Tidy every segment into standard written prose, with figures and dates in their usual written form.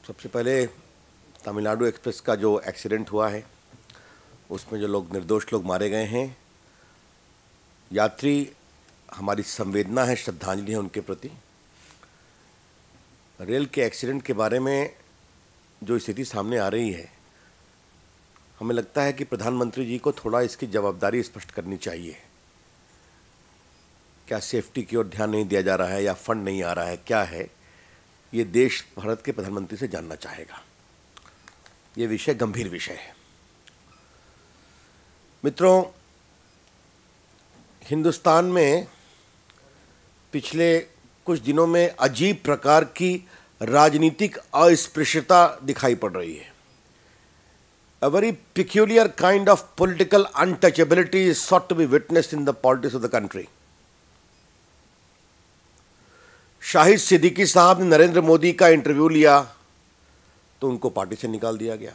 सबसे पहले तमिलनाडु एक्सप्रेस का जो एक्सीडेंट हुआ है उसमें जो लोग निर्दोष लोग मारे गए हैं, यात्री हमारी संवेदना है, श्रद्धांजलि है उनके प्रति। रेल के एक्सीडेंट के बारे में जो स्थिति सामने आ रही है, हमें लगता है कि प्रधानमंत्री जी को थोड़ा इसकी जवाबदारी स्पष्ट करनी चाहिए। क्या सेफ्टी की ओर ध्यान नहीं दिया जा रहा है या फंड नहीं आ रहा है, क्या है, ये देश भारत के प्रधानमंत्री से जानना चाहेगा। ये विषय गंभीर विषय है। मित्रों, हिंदुस्तान में पिछले कुछ दिनों में अजीब प्रकार की राजनीतिक अस्पृश्यता दिखाई पड़ रही है। A very peculiar kind of political untouchability is sought to be witnessed in the politics of the country. Shahid Siddiqui साहब ने नरेंद्र मोदी का इंटरव्यू लिया तो उनको पार्टी से निकाल दिया गया।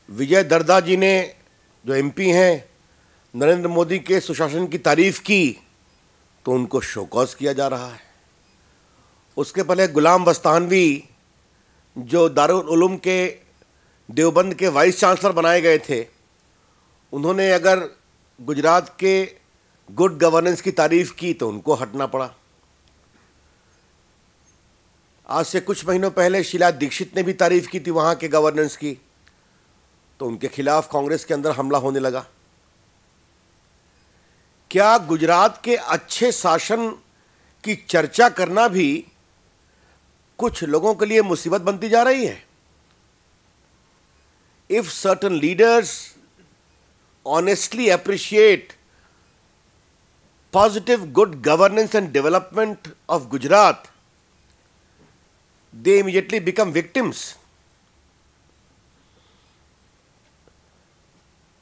विजय दर्दा जी ने, जो एमपी हैं, नरेंद्र मोदी के सुशासन की तारीफ की तो उनको शोकॉज किया जा रहा है। उसके पहले गुलाम बस्तानवी, जो दारुल उलूम के देवबंद के वाइस चांसलर बनाए गए थे, उन्होंने अगर गुजरात के गुड गवर्नेंस की तारीफ की तो उनको हटना पड़ा। आज से कुछ महीनों पहले शीला दीक्षित ने भी तारीफ की थी वहां के गवर्नेंस की, तो उनके खिलाफ कांग्रेस के अंदर हमला होने लगा। क्या गुजरात के अच्छे शासन की चर्चा करना भी कुछ लोगों के लिए मुसीबत बनती जा रही है? If certain leaders honestly appreciate positive good governance and development of Gujarat, they immediately become victims.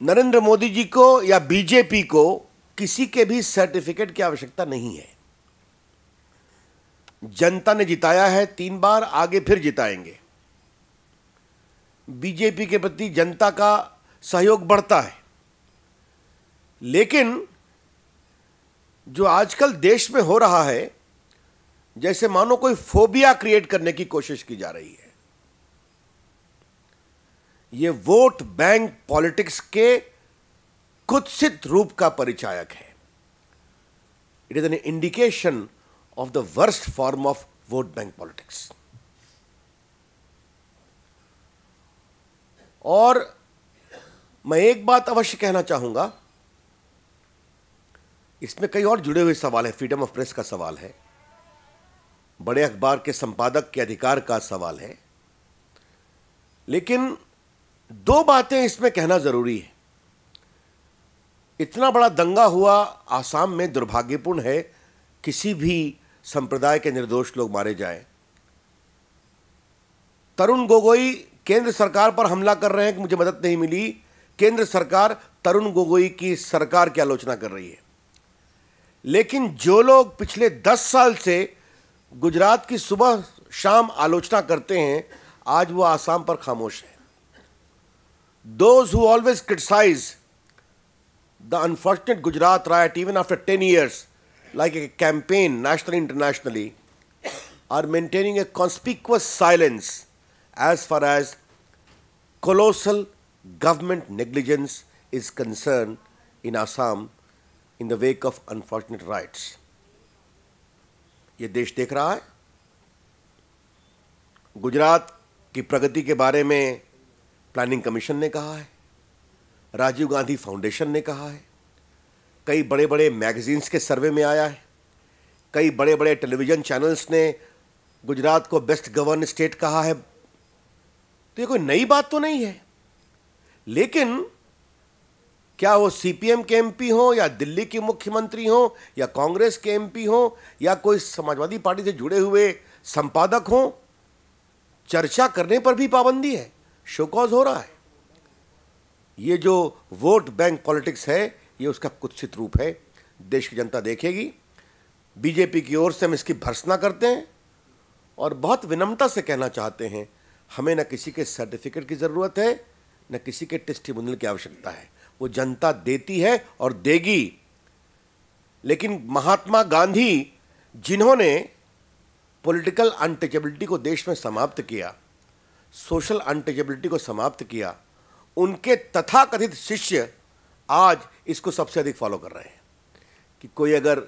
Narendra Modi ji को या बीजेपी को किसी के भी सर्टिफिकेट की आवश्यकता नहीं है। जनता ने जिताया है 3 बार, आगे फिर जिताएंगे। बीजेपी के प्रति जनता का सहयोग बढ़ता है, लेकिन जो आजकल देश में हो रहा है, जैसे मानो कोई फोबिया क्रिएट करने की कोशिश की जा रही है। यह वोट बैंक पॉलिटिक्स के कुत्सित रूप का परिचायक है। It is an indication of the worst form of vote bank politics. और मैं एक बात अवश्य कहना चाहूंगा, इसमें कई और जुड़े हुए सवाल है। फ्रीडम ऑफ प्रेस का सवाल है, बड़े अखबार के संपादक के अधिकार का सवाल है, लेकिन 2 बातें इसमें कहना जरूरी है। इतना बड़ा दंगा हुआ आसाम में, दुर्भाग्यपूर्ण है किसी भी संप्रदाय के निर्दोष लोग मारे जाएं। तरुण गोगोई केंद्र सरकार पर हमला कर रहे हैं कि मुझे मदद नहीं मिली। केंद्र सरकार तरुण गोगोई की सरकार की आलोचना कर रही है, लेकिन जो लोग पिछले 10 साल से गुजरात की सुबह शाम आलोचना करते हैं, आज वो आसाम पर खामोश है। Those who always criticize the unfortunate Gujarat riot even after 10 years, like a campaign nationally, internationally, are maintaining a conspicuous silence as far as colossal government negligence is concerned in Assam in the wake of unfortunate riots. ये देश देख रहा है। गुजरात की प्रगति के बारे में planning commission ने कहा है, राजीव गांधी फाउंडेशन ने कहा है, कई बड़े बड़े मैगजीन्स के सर्वे में आया है, कई बड़े बड़े टेलीविजन चैनल्स ने गुजरात को बेस्ट गवर्न स्टेट कहा है। तो ये कोई नई बात तो नहीं है, लेकिन क्या वो सीपीएम के एमपी हो या दिल्ली के मुख्यमंत्री हो या कांग्रेस के एमपी हो या कोई समाजवादी पार्टी से जुड़े हुए संपादक हो, चर्चा करने पर भी पाबंदी है, शोकॉज हो रहा है। ये जो वोट बैंक पॉलिटिक्स है, ये उसका कुत्सित रूप है। देश की जनता देखेगी। बीजेपी की ओर से हम इसकी भर्त्सना करते हैं और बहुत विनम्रता से कहना चाहते हैं, हमें न किसी के सर्टिफिकेट की ज़रूरत है, न किसी के टेस्टिमोनियल की आवश्यकता है। वो जनता देती है और देगी। लेकिन महात्मा गांधी, जिन्होंने पॉलिटिकल अनटचेबिलिटी को देश में समाप्त किया, सोशल अनटचेबिलिटी को समाप्त किया, उनके तथाकथित शिष्य आज इसको सबसे अधिक फॉलो कर रहे हैं कि कोई अगर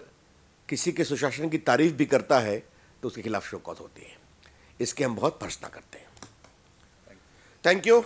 किसी के सुशासन की तारीफ भी करता है तो उसके खिलाफ शोकॉज होती है। इसके हम बहुत भर्त्सना करते हैं। Thank you.